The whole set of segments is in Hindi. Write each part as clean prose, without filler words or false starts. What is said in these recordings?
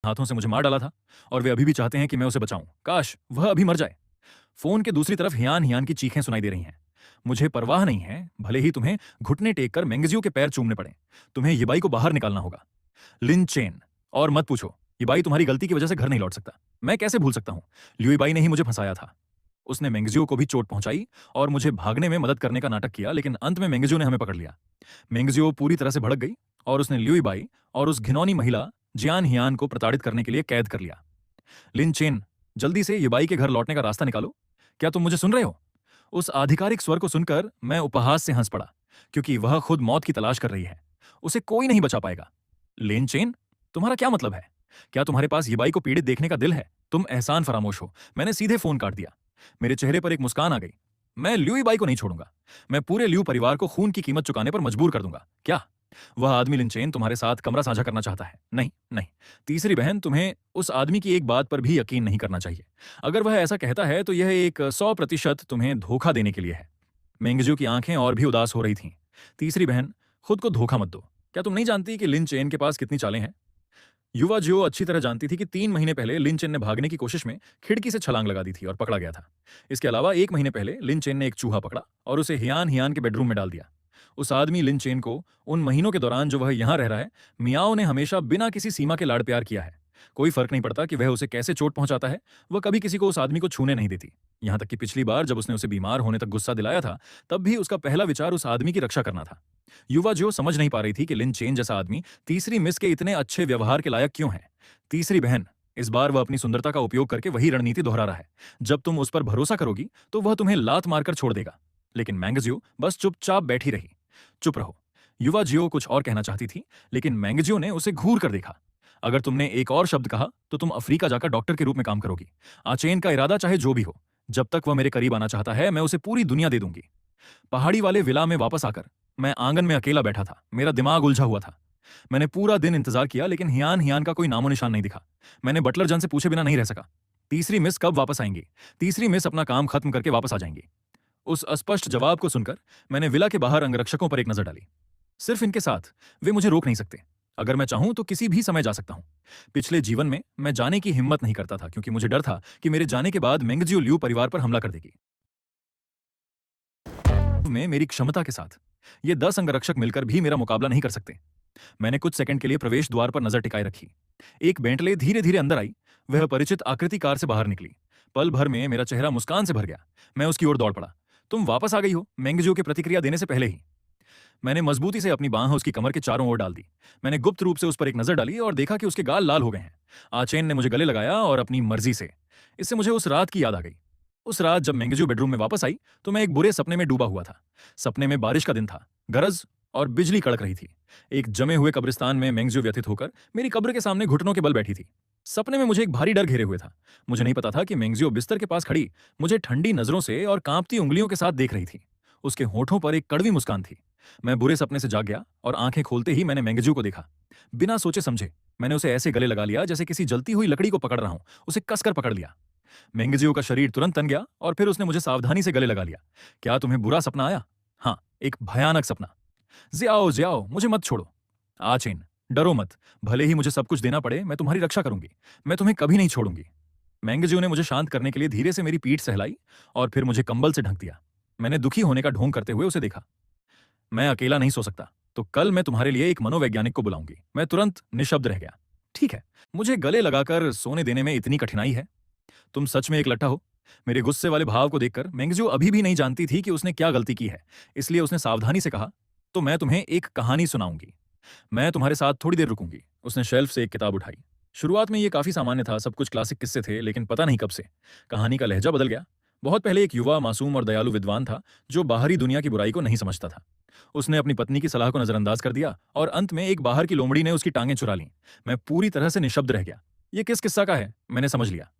हाथों से मुझे मार डाला था और वे अभी भी चाहते हैं कि मैं उसे बचाऊं। काश वह अभी मर जाए। फोन के दूसरी तरफ हियान हियान की चीखें सुनाई दे रही हैं। मुझे परवाह नहीं है, भले ही तुम्हें घुटने टेक कर मेंगजियो के पैर चूमने पड़े। तुम्हें ये बाई को बाहर निकालना होगा। लिन चेन। और मत पूछो, ये बाई तुम्हारी गलती की वजह से घर नहीं लौट सकता। मैं कैसे भूल सकता हूं, ल्यूई बाई ने ही मुझे फंसाया था। उसने मेंगजियो को भी चोट पहुंचाई और मुझे भागने में मदद करने का नाटक किया, लेकिन अंत में मेंगजियो ने हमें पकड़ लिया। मेंगजियो पूरी तरह से भड़क गई और उसने ल्यूई बाई और उस घिनौनी महिला जियान हियान को प्रताड़ित करने के लिए कैद कर लिया। लिन चेन, जल्दी से ये बाई के घर लौटने का रास्ता निकालो। क्या तुम मुझे सुन रहे हो? उस आधिकारिक स्वर को सुनकर मैं उपहास से हंस पड़ा, क्योंकि वह खुद मौत की तलाश कर रही है। उसे कोई नहीं बचा पाएगा। लेन चेन, तुम्हारा क्या मतलब है? क्या तुम्हारे पास ये बाई को पीड़ित देखने का दिल है? तुम एहसान फरामोश हो। मैंने सीधे फोन काट दिया। मेरे चेहरे पर एक मुस्कान आ गई। मैं ल्यूई बाई को नहीं छोड़ूंगा। मैं पूरे ल्यू परिवार को खून की कीमत चुकाने पर मजबूर कर दूंगा। क्या वह आदमी लिंचेन तुम्हारे साथ कमरा साझा करना चाहता है? नहीं नहीं। तीसरी बहन, तुम्हें उस आदमी की एक बात पर भी यकीन नहीं करना चाहिए। अगर वह ऐसा कहता है तो यह एक 100% तुम्हें धोखा देने के लिए है। मेंगजू की आंखें और भी उदास हो रही थीं। तीसरी बहन, खुद को धोखा मत दो। क्या तुम नहीं जानती कि लिन चेन के पास कितनी चालें हैं? युवा जियो अच्छी तरह जानती थी कि 3 महीने पहले लिन चेन ने भागने की कोशिश में खिड़की से छलांग लगा दी थी और पकड़ा गया था। इसके अलावा 1 महीने पहले लिन चेन ने एक चूहा पकड़ा और उसे हियान हियान के बेडरूम में डाल दिया। उस आदमी लिन चेन को उन महीनों के दौरान जो वह यहां रह रहा है, मियाओ ने हमेशा बिना किसी सीमा के लाड़ प्यार किया है। कोई फर्क नहीं पड़ता कि वह उसे कैसे चोट पहुंचाता है, वह कभी किसी को उस आदमी को छूने नहीं देती। यहां तक कि पिछली बार जब उसने उसे बीमार होने तक गुस्सा दिलाया था, तब भी उसका पहला विचार उस आदमी की रक्षा करना था। युवा जो समझ नहीं पा रही थी कि लिन चेन जैसा आदमी तीसरी मिस के इतने अच्छे व्यवहार के लायक क्यों है। तीसरी बहन, इस बार वह अपनी सुंदरता का उपयोग करके वही रणनीति दोहरा रहा है। जब तुम उस पर भरोसा करोगी तो वह तुम्हें लात मारकर छोड़ देगा। लेकिन मैंगजियो बस चुपचाप बैठी रही। चुप रहो। युवा जियो कुछ और कहना चाहती थी, लेकिन मैंगजियो ने उसे घूर कर देखा। अगर तुमने एक और शब्द कहा तो तुम अफ्रीका जाकर डॉक्टर के रूप में काम करोगी। आचेन का इरादा चाहे जो भी हो, जब तक वह मेरे करीब आना चाहता है मैं उसे पूरी दुनिया दे दूंगी। पहाड़ी वाले विला में वापस आकर मैं आंगन में अकेला बैठा था। मेरा दिमाग उलझा हुआ था। मैंने पूरा दिन इंतजार किया, लेकिन हियान हियान का कोई नामो निशान नहीं दिखा। मैंने बटलर जन से पूछे बिना नहीं रह सका। तीसरी मिस कब वापस आएंगी? तीसरी मिस अपना काम खत्म करके वापस आ जाएंगी। उस अस्पष्ट जवाब को सुनकर मैंने विला के बाहर अंगरक्षकों पर एक नजर डाली। सिर्फ इनके साथ वे मुझे रोक नहीं सकते। अगर मैं चाहूं तो किसी भी समय जा सकता हूं। पिछले जीवन में मैं जाने की हिम्मत नहीं करता था, क्योंकि मुझे डर था कि मेरे जाने के बाद मेंगजियो ल्यू परिवार पर हमला कर देगी। में मेरी क्षमता के साथ ये 10 अंगरक्षक मिलकर भी मेरा मुकाबला नहीं कर सकते। मैंने कुछ सेकंड के लिए प्रवेश द्वार पर नजर टिकाए रखी। एक बेंटले धीरे धीरे अंदर आई। वह परिचित आकृति कार से बाहर निकली। पल भर में मेरा चेहरा मुस्कान से भर गया। मैं उसकी ओर दौड़ पड़ा। तुम वापस आ गई हो, मेंगजियो की प्रतिक्रिया देने से पहले ही। मैंने मजबूती से अपनी बांह उसकी कमर के चारों ओर डाल दी। मैंने गुप्त रूप से उस पर एक नजर डाली और देखा कि उसके गाल लाल हो गए हैं। आचेन ने मुझे गले लगाया और अपनी मर्जी से। इससे मुझे उस रात की याद आ गई। उस रात जब मेंगजू बेडरूम में वापस आई तो मैं एक बुरे सपने में डूबा हुआ था। सपने में बारिश का दिन था, गरज और बिजली कड़क रही थी। एक जमे हुए कब्रिस्तान में मेंगजू व्यथित होकर मेरी कब्र के सामने घुटनों के बल बैठी थी। सपने में मुझे एक भारी डर घेरे हुए था। मुझे नहीं पता था कि मेंगजियो बिस्तर के पास खड़ी मुझे ठंडी नजरों से और कांपती उंगलियों के साथ देख रही थी। उसके होठों पर एक कड़वी मुस्कान थी। मैं बुरे सपने से जाग गया और आंखें खोलते ही मैंने मेंगजू को देखा। बिना सोचे समझे मैंने उसे ऐसे गले लगा लिया जैसे किसी जलती हुई लकड़ी को पकड़ रहा हूं। उसे कसकर पकड़ लिया। मेंगजियो का शरीर तुरंत तन गया और फिर उसने मुझे सावधानी से गले लगा लिया। क्या तुम्हें बुरा सपना आया? हाँ, एक भयानक सपना। जियाओ जियाओ, मुझे मत छोड़ो। आचेन, डरो मत। भले ही मुझे सब कुछ देना पड़े, मैं तुम्हारी रक्षा करूंगी। मैं तुम्हें कभी नहीं छोड़ूंगी। मेंगजियो ने मुझे शांत करने के लिए धीरे से मेरी पीठ सहलाई और फिर मुझे कंबल से ढक दिया। मैंने दुखी होने का ढोंग करते हुए उसे देखा। मैं अकेला नहीं सो सकता, तो कल मैं तुम्हारे लिए एक मनोवैज्ञानिक को बुलाऊंगी। मैं तुरंत निशब्द रह गया। ठीक है, मुझे गले लगाकर सोने देने में इतनी कठिनाई है? तुम सच में एक लट्ठा हो। मेरे गुस्से वाले भाव को देखकर मेंगजू अभी भी नहीं जानती थी कि उसने क्या गलती की है। इसलिए उसने सावधानी से कहा, तो मैं तुम्हें एक कहानी सुनाऊंगी। मैं तुम्हारे साथ थोड़ी देर रुकूंगी। उसने शेल्फ से एक किताब उठाई। शुरुआत में ये काफी सामान्य था, सब कुछ क्लासिक किस्से थे, लेकिन पता नहीं कब से कहानी का लहजा बदल गया। बहुत पहले एक युवा मासूम और दयालु विद्वान था जो बाहरी दुनिया की बुराई को नहीं समझता था। उसने अपनी पत्नी की सलाह को नजरअंदाज कर दिया और अंत में एक बाहर की लोमड़ी ने उसकी टांगें चुरा लीं। मैं पूरी तरह से निशब्द रह गया। ये किस किस्सा का है, मैंने समझ लिया।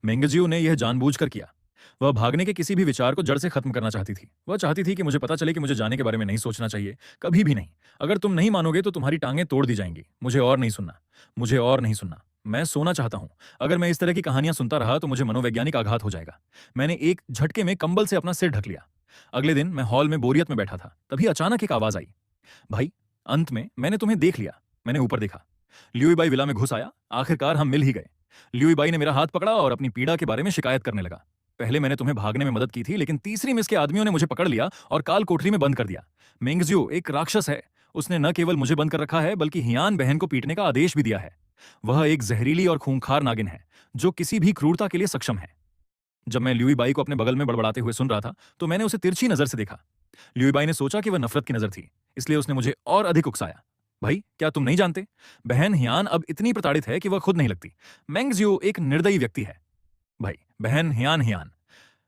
मेंगजियो ने यह जानबूझकर किया। वह भागने के किसी भी विचार को जड़ से खत्म करना चाहती थी। वह चाहती थी कि मुझे पता चले कि मुझे जाने के बारे में नहीं सोचना चाहिए, कभी भी नहीं। अगर तुम नहीं मानोगे तो तुम्हारी टांगें तोड़ दी जाएंगी। मुझे और नहीं सुनना, मुझे और नहीं सुनना। मैं सोना चाहता हूं। अगर मैं इस तरह की कहानियां सुनता रहा तो मुझे मनोवैज्ञानिक आघात हो जाएगा। मैंने एक झटके में कंबल से अपना सिर ढक लिया। अगले दिन मैं हॉल में बोरियत में बैठा था, तभी अचानक एक आवाज आई। भाई, अंत में मैंने तुम्हें देख लिया। मैंने ऊपर देखा। ल्यूई बाई विला में घुस आया। आखिरकार हम मिल ही गए। ल्यूई बाई ने मेरा हाथ पकड़ा और अपनी पीड़ा के बारे में शिकायत करने लगा। पहले मैंने तुम्हें भागने में मदद की थी, लेकिन तीसरी मिस के आदमियों ने मुझे पकड़ लिया और काल कोठरी में बंद कर दिया। मेंगजियो एक राक्षस है। उसने न केवल मुझे बंद कर रखा है, बल्कि हियान बहन को पीटने का आदेश भी दिया है। वह एक जहरीली और खूंखार नागिन है, जो किसी भी क्रूरता के लिए सक्षम है। जब मैं ल्यूई बाई को अपने बगल में बड़बड़ाते हुए सुन रहा था, तो मैंने उसे तिरछी नजर से देखा। ल्यूई बाई ने सोचा कि वह नफरत की नजर थी, इसलिए उसने मुझे और अधिक उकसाया। भाई, क्या तुम नहीं जानते? बहन हियान अब इतनी प्रताड़ित है कि वह खुद नहीं लगती। मेंगजियो एक निर्दयी व्यक्ति है। भाई, बहन हियान हियान।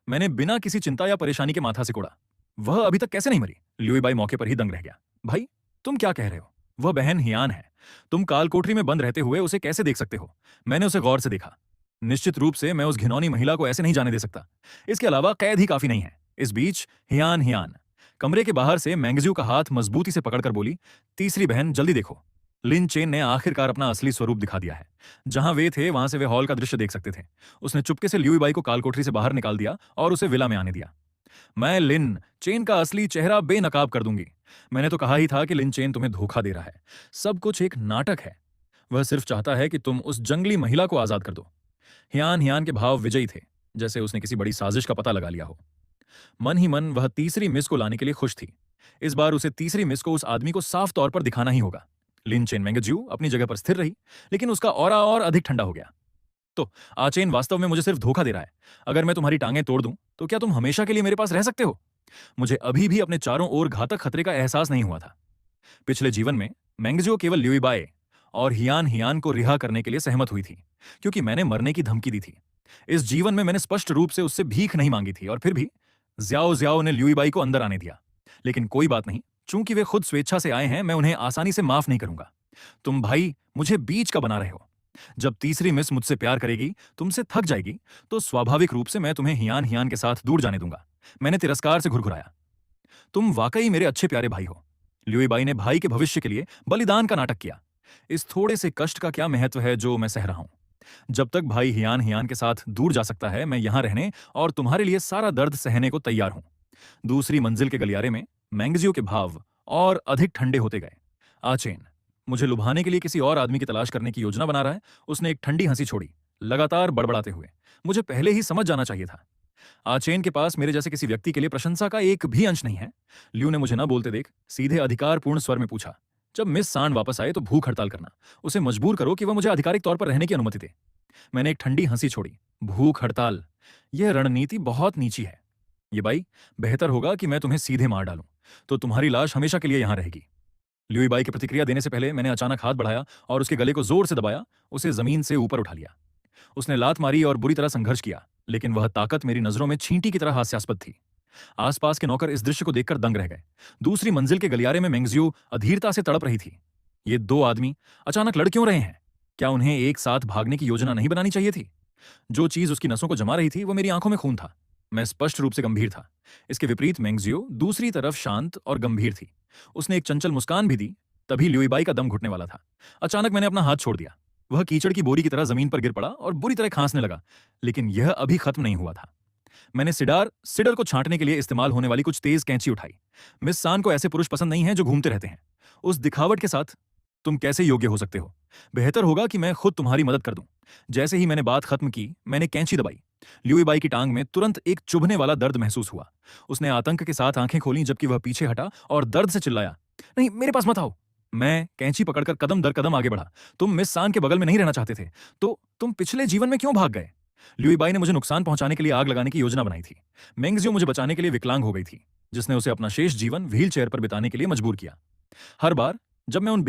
मैंने बिना किसी चिंता या परेशानी के माथा से कोड़ा। वह अभी तक कैसे नहीं मरी? ल्यूई बाई मौके पर ही दंग रह गया। भाई, तुम क्या कह रहे हो? वह बहन हियान है। तुम काल कोठरी में बंद रहते हुए उसे कैसे देख सकते हो? मैंने उसे गौर से देखा। निश्चित रूप से मैं उस घिनौनी महिला को ऐसे नहीं जाने दे सकता। इसके अलावा कैद ही काफी नहीं है। इस बीच हियान हियान कमरे के बाहर से मेंगजियो का हाथ मजबूती से पकड़कर बोली, तीसरी बहन, जल्दी देखो। लिन चेन ने आखिरकार अपना असली स्वरूप दिखा दिया है। जहां वे थे, वहां से वे हॉल का दृश्य देख सकते थे। उसने चुपके से ल्यूई बाई को काल कोठरी से बाहर निकाल दिया और उसे विला में आने दिया। मैं लिन चेन का असली चेहरा बेनकाब कर दूंगी। मैंने तो कहा ही था कि लिन चेन तुम्हें धोखा दे रहा है। सब कुछ एक नाटक है। वह सिर्फ चाहता है कि तुम उस जंगली महिला को आजाद कर दो। हियान हियान के भाव विजयी थे, जैसे उसने किसी बड़ी साजिश का पता लगा लिया हो। मन ही मन वह तीसरी मिस को लाने के लिए खुश थी। इस बार उसे तीसरी मिस को उस आदमी को साफ तौर पर दिखाना ही होगा। लिन चेन मेंगजियो अपनी जगह पर स्थिर रही, लेकिन उसका ऑरा और अधिक ठंडा हो गया। तो आचेन वास्तव में मुझे सिर्फ धोखा दे रहा है। अगर मैं तुम्हारी टांगें तोड़ दूं, तो क्या तुम हमेशा के लिए मेरे पास रह सकते हो? मुझे अभी भी अपने चारों ओर घातक खतरे का एहसास नहीं हुआ था। पिछले जीवन में मेंगजियो केवल ल्यूई बाई और हियान हियान को रिहा करने के लिए सहमत हुई थी, क्योंकि मैंने मरने की धमकी दी थी। इस जीवन में मैंने स्पष्ट रूप से उससे भीख नहीं मांगी थी, और फिर भी ज्याओ ज्याओ ने ल्यूई बाई को अंदर आने दिया। लेकिन कोई बात नहीं, चूंकि वे खुद स्वेच्छा से आए हैं, मैं उन्हें आसानी से माफ नहीं करूंगा। तुम भाई मुझे बीच का बना रहे हो। जब तीसरी मिस मुझसे प्यार करेगी, तुमसे थक जाएगी, तो स्वाभाविक रूप से मैं तुम्हें हियान हियान के साथ दूर जाने दूंगा। मैंने तिरस्कार से घुरघुराया। तुम वाकई मेरे अच्छे प्यारे भाई हो। ल्यूई बाई ने भाई के भविष्य के लिए बलिदान का नाटक किया। इस थोड़े से कष्ट का क्या महत्व है जो मैं सह रहा हूं? जब तक भाई हियान हियान के साथ दूर जा सकता है, मैं यहां रहने और तुम्हारे लिए सारा दर्द सहने को तैयार हूं। दूसरी मंजिल के गलियारे में मेंगजियो के भाव और अधिक ठंडे होते गए। आचेन मुझे लुभाने के लिए किसी और आदमी की तलाश करने की योजना बना रहा है। उसने एक ठंडी हंसी छोड़ी, लगातार बड़बड़ाते हुए। मुझे पहले ही समझ जाना चाहिए था। आचेन के पास मेरे जैसे किसी व्यक्ति के लिए प्रशंसा का एक भी अंश नहीं है। ल्यू ने मुझे न बोलते देख सीधे अधिकारपूर्ण स्वर में पूछा, जब मिस सांड वापस आए तो भूख हड़ताल करना। उसे मजबूर करो कि वह मुझे आधिकारिक तौर पर रहने की अनुमति दे। मैंने एक ठंडी हंसी छोड़ी। भूख हड़ताल? यह रणनीति बहुत नीची है। ये बाई, बेहतर होगा कि मैं तुम्हें सीधे मार डालूं, तो तुम्हारी लाश हमेशा के लिए यहां रहेगी। ल्यूई बाई की प्रतिक्रिया देने से पहले मैंने अचानक हाथ बढ़ाया और उसके गले को जोर से दबाया, उसे जमीन से ऊपर उठा लिया। उसने लात मारी और बुरी तरह संघर्ष किया, लेकिन वह ताकत मेरी नजरों में छींटी की तरह हास्यास्पद थी। आसपास के नौकर इस दृश्य को देखकर दंग रह गए। दूसरी मंजिल के गलियारे में मेंगजियो अधीरता से तड़प रही थी। ये दो आदमी अचानक लड़ क्यों रहे हैं? क्या उन्हें एक साथ भागने की योजना नहीं बनानी चाहिए थी? जो चीज उसकी नसों को जमा रही थी, वो मेरी आंखों में खून था। मैं स्पष्ट रूप से गंभीर था। इसके विपरीत मेंगजियो दूसरी तरफ शांत और गंभीर थी। उसने एक चंचल मुस्कान भी दी। तभी ल्यूई बाई का दम घुटने वाला था। अचानक मैंने अपना हाथ छोड़ दिया। वह कीचड़ की बोरी की तरह जमीन पर गिर पड़ा और बुरी तरह खांसने लगा। लेकिन यह अभी खत्म नहीं हुआ था। मैंने सिडर को छांटने के लिए इस्तेमाल होने वाली कुछ तेज कैंची उठाई। मिस सान को ऐसे पुरुष पसंद नहीं है जो घूमते रहते हैं। उस दिखावट के साथ तुम कैसे योग्य हो सकते हो? बेहतर होगा कि मैं खुद तुम्हारी मदद कर दूं। जैसे ही मैंने बात खत्म की, मैंने कैंची दबाई। ल्यूई बाई की टांग में तुरंत एक चुभने वाला दर्द महसूस हुआ। उसने आतंक के साथ आंखें खोली, जबकि वह पीछे हटा और दर्द से चिल्लाया, नहीं, मेरे पास मत आओ। मैं कैंची पकड़कर कदम दर कदम आगे बढ़ा। तुम मिस सान के बगल में नहीं रहना चाहते थे, तो तुम पिछले जीवन में क्यों भाग गए? ल्यूई बाई ने मुझे नुकसान पहुंचाने के लिए आग लगाने की योजना बनाई थी। मेंगजियो मुझे बचाने के लिए विकलांग हो गई थी, जिसने उसे अपना शेष जीवन व्हील चेयर पर बिताने के लिए मजबूर किया। हर बार जब मैं उन